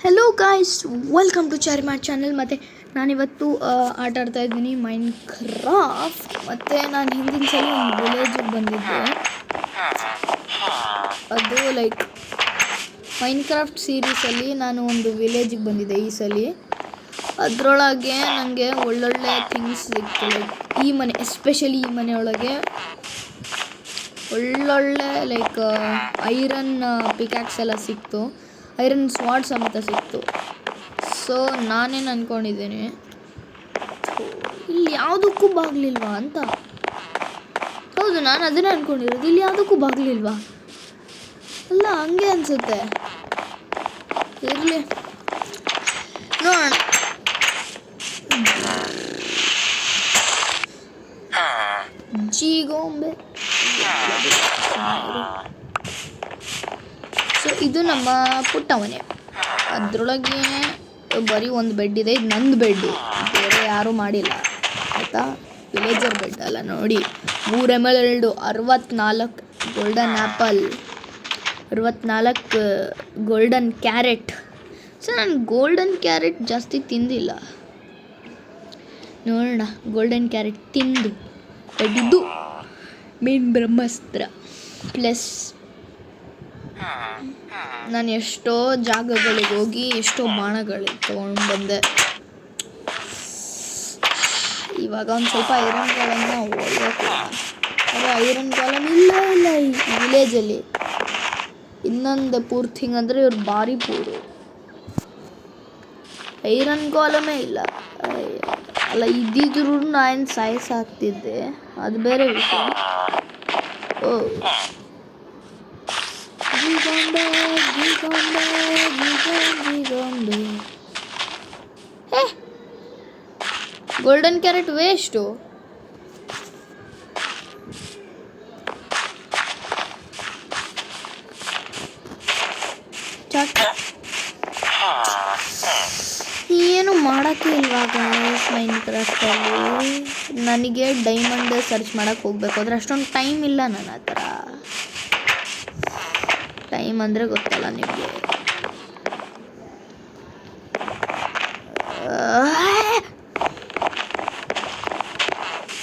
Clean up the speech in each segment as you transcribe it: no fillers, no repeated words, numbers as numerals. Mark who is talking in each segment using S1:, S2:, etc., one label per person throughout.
S1: Hello guys, welcome to ಚಾರಿಮ್ಯಾಟ್ channel. ಮತ್ತು ನಾನಿವತ್ತು ಆಟ ಆಡ್ತಾ ಇದ್ದೀನಿ ಮೈನ್ ಕ್ರಾಫ್ಟ್. ಮತ್ತು ನಾನು ಹಿಂದಿನ ಸಲ ಒಂದು ವಿಲೇಜಿಗೆ ಬಂದಿದ್ದೆ. ಅದು ಲೈಕ್ ಮೈನ್ ಕ್ರಾಫ್ಟ್ ಸೀರೀಸಲ್ಲಿ ನಾನು ಒಂದು ವಿಲೇಜಿಗೆ ಬಂದಿದ್ದೆ ಈ ಸಲ. ಅದರೊಳಗೆ ನನಗೆ ಒಳ್ಳೊಳ್ಳೆ ಥಿಂಗ್ಸ್ ಸಿಕ್ತು. ಲೈಕ್ ಈ ಮನೆ, ಎಸ್ಪೆಷಲಿ ಈ ಮನೆಯೊಳಗೆ ಒಳ್ಳೊಳ್ಳೆ ಲೈಕ್ ಐರನ್ ಪಿಕ್ಯಾಕ್ಸ್ ಎಲ್ಲ ಸಿಕ್ತು, ಐರನ್ ಸ್ವಾಡ್ ಸಮೇತ ಸಿಕ್ತು. ಸೊ ನಾನೇನು ಅಂದ್ಕೊಂಡಿದ್ದೀನಿ, ಇಲ್ಲಿ ಯಾವುದಕ್ಕೂ ಬಾಗಿಲಿಲ್ವಾ ಅಂತ. ಹೌದು, ನಾನು ಅದನ್ನೇ ಅಂದ್ಕೊಂಡಿರೋದು, ಇಲ್ಲಿ ಯಾವುದಕ್ಕೂ ಬಾಗಿಲಿಲ್ವಾ ಅಲ್ಲ, ಹಂಗೆ ಅನಿಸುತ್ತೆ. ಇರಲಿ ನೋಡೋಣ. ಜೀಗೊಂಬೆ. ಸೊ ಇದು ನಮ್ಮ ಪುಟ್ಟ ಮನೆ. ಅದರೊಳಗೆ ಬರೀ ಒಂದು ಬೆಡ್ ಇದೆ. ಇದು ನಂದು ಬೆಡ್ಡು, ಬೇರೆ ಯಾರೂ ಮಾಡಿಲ್ಲ ಆಯಿತಾ. ವಿಲೇಜರ್ ಬೆಡ್ ಅಲ್ಲ ನೋಡಿ. 3 ಎಮರಲ್ಡು, 64 golden apple, 64 golden carrot. So ನಾನು ಗೋಲ್ಡನ್ ಕ್ಯಾರೆಟ್ ಜಾಸ್ತಿ ತಿಂದಿಲ್ಲ. ನೋಡೋಣ, ಗೋಲ್ಡನ್ ಕ್ಯಾರೆಟ್ ತಿಂದು ಇದು ಮೇನ್ ಬ್ರಹ್ಮಾಸ್ತ್ರ. ಪ್ಲಸ್ ನಾನು ಎಷ್ಟೋ ಜಾಗಗಳಿಗೆ ಹೋಗಿ ಎಷ್ಟೋ ಬಾಣಗಳು ತೊಗೊಂಡು ಬಂದೆ. ಇವಾಗ ಒಂದು ಸ್ವಲ್ಪ ಐರನ್ ಕಾಲಮ್ನ ಓಡಬೇಕು. ಆದರೆ ಐರನ್ ಕಾಲಮ್ ಇಲ್ಲ ಈ ವಿಲೇಜಲ್ಲಿ. ಇನ್ನೊಂದು ಪೂರ್ ಥಿಂಗ್ ಅಂದರೆ ಇವ್ರು ಭಾರಿ ಪೂರು, ಐರನ್ ಕಾಲಮೇ ಇಲ್ಲ. ಅಲ್ಲ, ಇದ್ದಿದ್ರು ನಾನು ಸಾಯಿಸಾಕ್ತಿದ್ದೆ, ಅದು ಬೇರೆ ವಿಷಯ. ಓ ಗೋಲ್ಡನ್ ಕ್ಯಾರೆಟ್ ವೇಸ್ಟು. ಏನು ಮಾಡೋಕ್ಕೆ ಇಲ್ವಾಗ ಮೈನ್ ಕ್ರಾಫ್ಟಲ್ಲಿ. ನನಗೆ ಡೈಮಂಡ್ ಸರ್ಚ್ ಮಾಡೋಕ್ಕೆ ಹೋಗ್ಬೇಕು ಆದರೆ ಅಷ್ಟೊಂದು ಟೈಮ್ ಇಲ್ಲ ನನ್ನ ಹತ್ರ. ಟೈಮ್ ಅಂದರೆ ಗೊತ್ತಲ್ಲ ನಿಮಗೆ.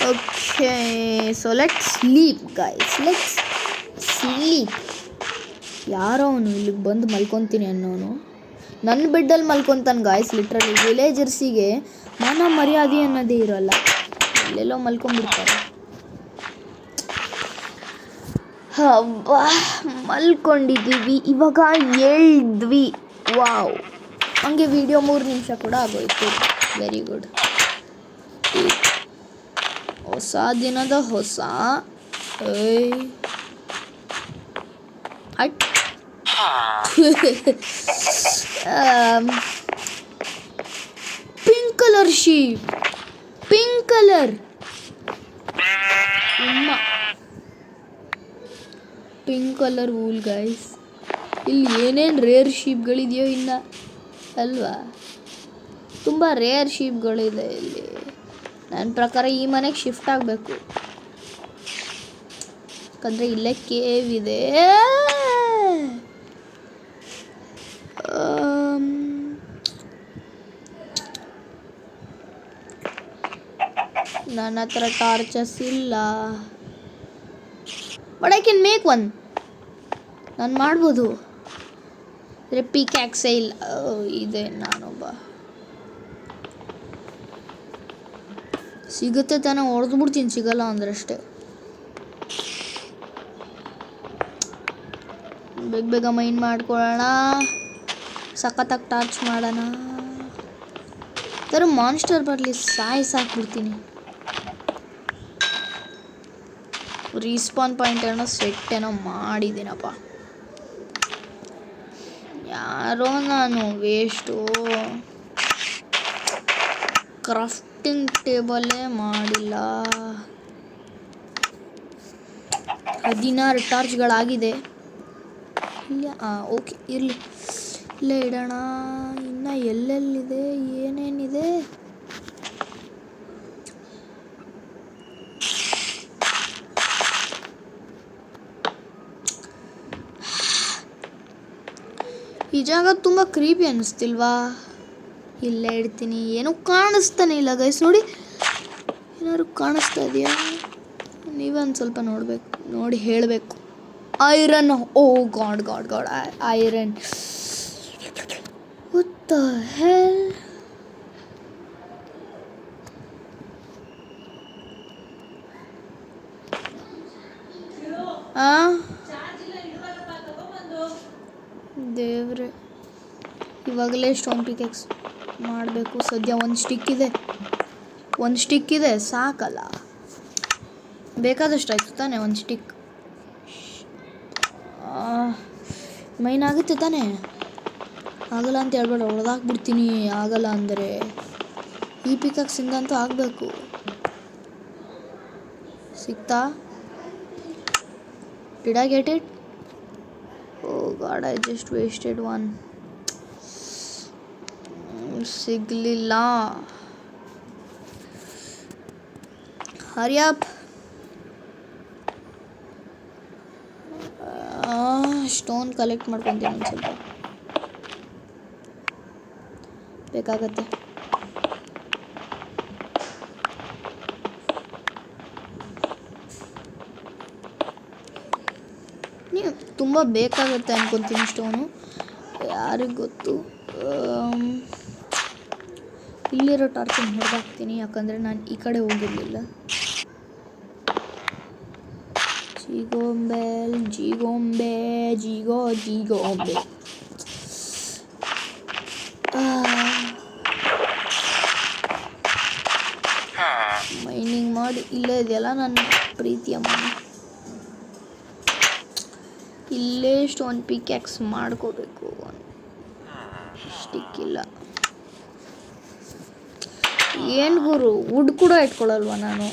S1: Okay, so let's sleep guys, let's sleep. ಯಾರೋ ಅವನು ಇಲ್ಲಿಗೆ ಬಂದು ಮಲ್ಕೊತೀನಿ ಅನ್ನೋನು ನನ್ನ ಬೆಡ್ಡಲ್ಲಿ ಮಲ್ಕೊತಾನೆ ಗಾಯ್ಸ್. ಲಿಟ್ರಲಿ ವಿಲೇಜರ್ಸಿಗೆ ಮಾನ ಮರ್ಯಾದೆ ಅನ್ನೋದೇ ಇರೋಲ್ಲ, ಎಲ್ಲೆಲ್ಲೋ ಮಲ್ಕೊಂಡ್ಬಿಡ್ತಾರೆ. ಹಬ್ಬ, ಮಲ್ಕೊಂಡಿದ್ದೀವಿ, ಇವಾಗ ಎಳ್ದ್ವಿ. ವಾವ್, ಹಂಗೆ ವಿಡಿಯೋ 3 ನಿಮಿಷ ಕೂಡ ಆಗೋಯ್ತು. Very good. ಹೊಸ ದಿನದ ಹೊಸ hut pink colour sheep, pink colour pink colour wool guys. ಇಲ್ಲಿ ಏನೇನು ರೇರ್ ಶೀಪ್ಗಳಿದೆಯೋ ಇನ್ನು ಅಲ್ವಾ. ತುಂಬ ರೇರ್ ಶೀಪ್ಗಳಿದೆ ಇಲ್ಲಿ. ನನ್ನ ಪ್ರಕಾರ ಈ ಮನೆಗೆ ಶಿಫ್ಟ್ ಆಗಬೇಕು, ಯಾಕಂದರೆ ಇಲ್ಲೇ ಕೇವ್ ಇದೆ. ನನ್ನ ಹತ್ರ ಟಾರ್ಚಸ್ ಇಲ್ಲ, but I can make one. ನಾನು ಮಾಡ್ಬೋದು, ಅಂದರೆ ಪಿಕ್ಯಾಕ್ಸೇ ಇಲ್ಲ. ಇದೆ, ನಾನೊಬ್ಬ ಸಿಗುತ್ತೆ ತಾನೇ, ಹೊಡೆದು ಬಿಡ್ತೀನಿ. ಸಿಗಲ್ಲ ಅಂದ್ರೆ ಅಷ್ಟೇ. ಬೇಗ ಮೈನ್ ಮಾಡ್ಕೊಳ್ಳೋಣ, ಸಖತ್ತಾಗಿ ಟಾರ್ಚ್ ಮಾಡೋಣ. ಥರ ಮಾನ್ಸ್ಟರ್ ಬರಲಿ, ಸಾಕ್ಬಿಡ್ತೀನಿ. ರೀಸ್ಪಾನ್ ಪಾಯಿಂಟ್ ಏನೋ ಸೆಟ್ ಏನೋ ಮಾಡಿದ್ದೀನಪ್ಪ. ಯಾರೋ ನಾನು ವೇಸ್ಟು, ಕ್ರಾಫ್ಟಿಂಗ್ ಟೇಬಲೇ ಮಾಡಿಲ್ಲ. 16 ಟಾರ್ಚ್ಗಳಾಗಿದೆ. ಇಲ್ಲ, ಓಕೆ ಇರಲಿ, ಇಲ್ಲೇ ಇಡೋಣ. ಇನ್ನು ಎಲ್ಲೆಲ್ಲಿದೆ, ಏನೇನಿದೆ. ಈ ಜಾಗ ತುಂಬ ಕ್ರೀಪಿ ಅನ್ನಿಸ್ತಿಲ್ವಾ? ಇಲ್ಲೇ ಇಡ್ತೀನಿ. ಏನೂ ಕಾಣಿಸ್ತಾನೆ ಇಲ್ಲ ಗೈಸ್. ನೋಡಿ, ಏನಾದ್ರು ಕಾಣಿಸ್ತಾ ಇದೆಯಾ? ನೀವೇ ಒಂದು ಸ್ವಲ್ಪ ನೋಡಬೇಕು, ನೋಡಿ ಹೇಳಬೇಕು. Iron. Oh god god god, iron. What the hell? ದೇವ್ರೆ, ಇವಾಗಲೇ ಸ್ಟೋನ್ ಪಿಕೆಕ್ಸ್ ಮಾಡಬೇಕು. ಸದ್ಯ ಒಂದು ಸ್ಟಿಕ್ ಇದೆ ಸಾಕಲ್ಲ. ಬೇಕಾದಷ್ಟು ಆಯ್ತು ತಾನೆ ಒಂದು ಸ್ಟಿಕ್. ಮೈನ್ ಆಗುತ್ತೆ ತಾನೆ? ಆಗಲ್ಲ ಅಂತ ಹೇಳ್ಬೇಡ, ಹೊಡೆದಾಕ್ಬಿಡ್ತೀನಿ. ಆಗಲ್ಲ ಅಂದರೆ ಈ ಪಿಕೆಕ್ಸಿಂದ ಅಂತೂ ಆಗಬೇಕು. ಸಿಕ್ತಾ? Did I get it? Oh god, I just wasted one. ಸಿಗ್ಲಿಲ್ಲ. Hurry up. ಸ್ಟೋನ್ ಕಲೆಕ್ಟ್ ಮಾಡ್ಕೊತೀನಿ ಒಂದು ಸ್ವಲ್ಪ, ಬೇಕಾಗತ್ತೆ. ನೀವು ತುಂಬ ಬೇಕಾಗುತ್ತೆ ಅನ್ಕೊತೀನಿ ಸ್ಟೋನು, ಯಾರಿಗೆ ಗೊತ್ತು. ಇಲ್ಲಿರೋ ಟಾರ್ಚನ್ನು ಹೊಡೆದಾಕ್ತೀನಿ, ಯಾಕಂದರೆ ನಾನು ಈ ಕಡೆ ಹೋಗಿರಲಿಲ್ಲ. ಜಿಗೋಂಬೆ. ಮೈನಿಂಗ್ ಮಾಡಿ ಇಲ್ಲೇ ಇದೆಯಲ್ಲ ನನ್ನ ಪ್ರೀತಿಯ ಮನೆ. ಇಲ್ಲೇ ಸ್ಟೋನ್ ಪಿಕ್ಯಾಕ್ಸ್ ಮಾಡ್ಕೋಬೇಕು. ಸ್ಟಿಕ್ ಇಲ್ಲ. ಏನು ಗುರು, ವುಡ್ ಕೂಡ ಇಟ್ಕೊಳ್ಳಲ್ವ ನಾನು?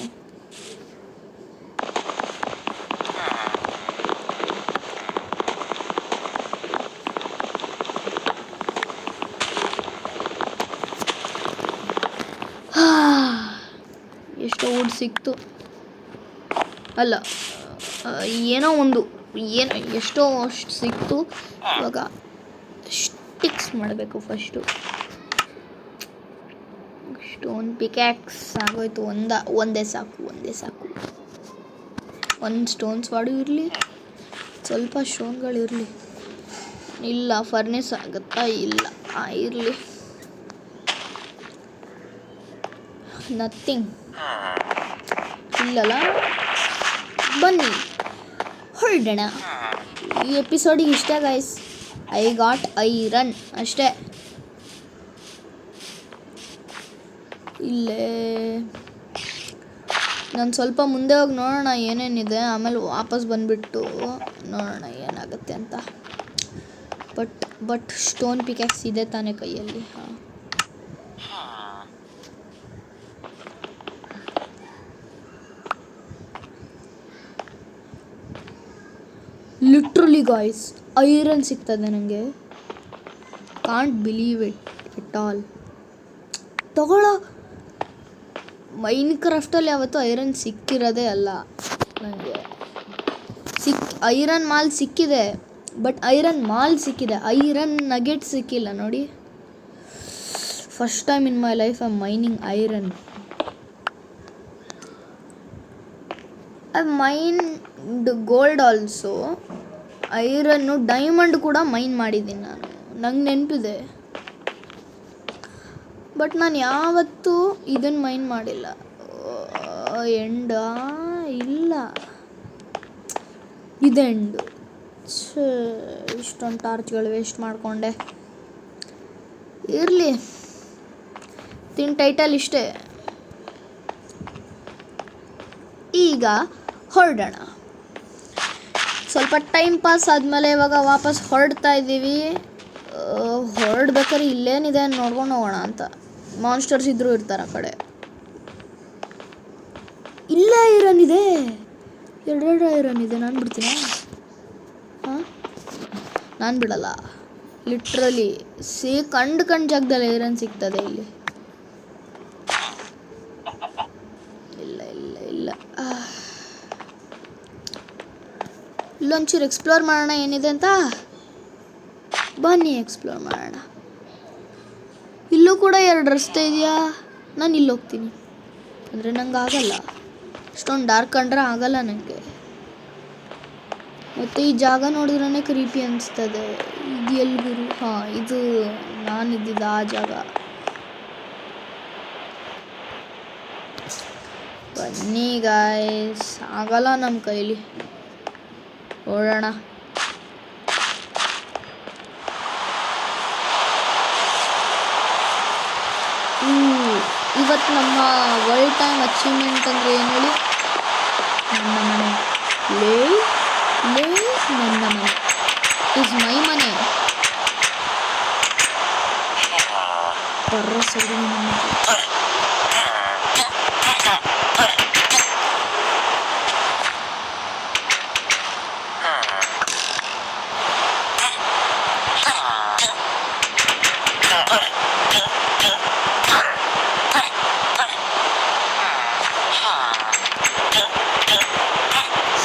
S1: ಎಷ್ಟೋ ವುಡ್ ಸಿಕ್ತು ಅಲ್ಲ, ಏನೋ ಎಷ್ಟೋ ಅಷ್ಟು ಸಿಕ್ತು. ಇವಾಗ ಸ್ಟಿಕ್ಸ್ ಮಾಡಬೇಕು ಫಸ್ಟು. ಸ್ಟೋನ್ ಪಿಕ್ಯಾಕ್ಸ್ ಆಗೋಯ್ತು. ಒಂದೇ ಸಾಕು. ಒಂದು ಸ್ಟೋನ್ಸ್ ವಾಡು ಇರಲಿ, ಸ್ವಲ್ಪ ಸ್ಟೋನ್ಗಳಿರಲಿ. ಇಲ್ಲ, ಫರ್ನೇಸ್ ಆಗುತ್ತಾ? ಇಲ್ಲ, ಇರಲಿ. ನಥಿಂಗ್ ಇಲ್ಲಲ್ಲ. ಬನ್ನಿ ಹೊರಡೋಣ. ಈ ಎಪಿಸೋಡಿಗೆ ಇಷ್ಟ ಗೈಸ್. ಐ ಗಾಟ್ ಐರನ್ ಅಷ್ಟೇ. ಇಲ್ಲೇ ನಾನು ಸ್ವಲ್ಪ ಮುಂದೆ ಹೋಗಿ ನೋಡೋಣ ಏನೇನಿದೆ, ಆಮೇಲೆ ವಾಪಸ್ ಬಂದುಬಿಟ್ಟು ನೋಡೋಣ ಏನಾಗುತ್ತೆ ಅಂತ. ಬಟ್ ಸ್ಟೋನ್ ಪಿಕ್ಯಾಕ್ಸ್ ಇದೆ ತಾನೇ ಕೈಯಲ್ಲಿ? ಹಾಂ, ಲಿಟ್ರಲಿ ಗಾಯ್ಸ್, ಐರನ್ ಸಿಗ್ತದೆ ನನಗೆ. Can't believe it at all. ತಗೊಳ್ಳೋ, ಮೈನ್ ಕ್ರಾಫ್ಟಲ್ಲಿ ಯಾವತ್ತೂ ಐರನ್ ಸಿಕ್ಕಿರೋದೇ ಅಲ್ಲ ನನಗೆ. ಐರನ್ ಮಾಲ್ ಸಿಕ್ಕಿದೆ, ಬಟ್ ಐರನ್ ನಗೆಟ್ ಸಿಕ್ಕಿಲ್ಲ ನೋಡಿ. First time in my life I am mining iron. I mined gold also. ಐರನ್ನು, ಡೈಮಂಡ್ ಕೂಡ ಮೈನ್ ಮಾಡಿದ್ದೀನಿ ನಾನು, ನಂಗೆ ನೆನಪಿದೆ. ಬಟ್ ನಾನು ಯಾವತ್ತೂ ಇದನ್ನು ಮೈನ್ ಮಾಡಿಲ್ಲ. ಇಲ್ಲ, ಇದೆಂಡು. ಇಷ್ಟೊಂದು ಟಾರ್ಚ್ಗಳು ವೇಸ್ಟ್ ಮಾಡಿಕೊಂಡೆ. ಇರಲಿ, ಟೈಟಲ್ ಇಷ್ಟೇ. ಈಗ ಹೊರಡೋಣ. ಸ್ವಲ್ಪ ಟೈಮ್ ಪಾಸ್ ಆದಮೇಲೆ ಇವಾಗ ವಾಪಸ್ ಹೊರಡ್ತಾ ಇದ್ದೀವಿ. ಹೊರಡ್ಬೇಕಾದ್ರೆ ಇಲ್ಲೇನಿದೆ ನೋಡ್ಕೊಂಡು ಹೋಗೋಣ ಅಂತ. ಮಾನ್ಸ್ಟರ್ಸ್ ಇದ್ರೂ ಇರ್ತಾರೆ ಆ ಕಡೆ. ಇಲ್ಲ, ಐರನ್ ಇದೆ, ಎರಡೆರಡು ಐರನ್ ಇದೆ. ನಾನು ಬಿಡ್ತೀನಿ? ಹಾಂ, ನಾನು ಬಿಡಲ್ಲ. ಲಿಟ್ರಲಿ ಕಂಡು ಜಾಗದಲ್ಲಿ ಐರನ್ ಸಿಗ್ತದೆ ಇಲ್ಲಿ. ಇಲ್ಲ ಇಲ್ಲೊಂಚೂರು ಎಕ್ಸ್ಪ್ಲೋರ್ ಮಾಡೋಣ ಏನಿದೆ ಅಂತ. ಬನ್ನಿ ಎಕ್ಸ್ಪ್ಲೋರ್ ಮಾಡೋಣ. ಇಲ್ಲೂ ಕೂಡ 2 ರಸ್ತೆ ಇದೆಯಾ. ನಾನು ಇಲ್ಲಿ ಹೋಗ್ತೀನಿ ಅಂದರೆ ನಂಗೆ ಆಗಲ್ಲ, ಅಷ್ಟೊಂದು ಡಾರ್ಕ್ ಕಂಡ್ರೆ ಆಗಲ್ಲ ನನಗೆ. ಮತ್ತು ಈ ಜಾಗ ನೋಡಿದ್ರೇ ಕ್ರೀಪಿ ಅನಿಸ್ತದೆ. ಇದು ಎಲ್ಲಿ ಗುರು? ಹಾಂ, ಇದು ನಾನಿದ್ದಿದ್ದ ಆ ಜಾಗ. ಬನ್ನಿ ಗಾಯ್ಸ್, ಆಗಲ್ಲ ನಮ್ಮ ಕೈಲಿ, ನೋಡೋಣ. ಇವತ್ತು ನಮ್ಮ ವರ್ಲ್ಡ್ ಟೈಮ್ ಅಚೀವ್ಮೆಂಟ್ ಅಂದರೆ ಏನು ಹೇಳಿ? ನನ್ನ ಮನೆ. ಲೇ ನನ್ನ ಮನೆ ಇಸ್ ಮೈ ಮನೆ. ಪರ್ರಸಡಿ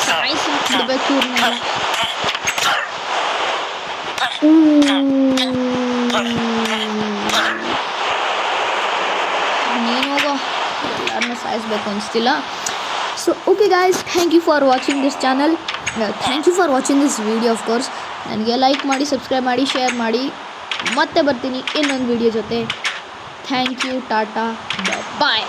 S1: ಸಾಯಿಸಿಬಿಡ್ಬೇಕು ಇವ್ರನ್ನೆಲ್ಲ. ನೀನು ಹೋಗೋ, ಎಲ್ಲರನ್ನೂ ಸಾಯಿಸ್ಬೇಕು ಅನಿಸ್ತಿಲ್ಲ. So okay guys, thank you for watching this channel. Thank you for watching this video. Of course ನನಗೆ ಲೈಕ್ ಮಾಡಿ, ಸಬ್ಸ್ಕ್ರೈಬ್ ಮಾಡಿ, ಶೇರ್ ಮಾಡಿ. ಮತ್ತೆ ಬರ್ತೀನಿ ಇನ್ನೊಂದು ವಿಡಿಯೋ ಜೊತೆ. Thank you, tata, bye.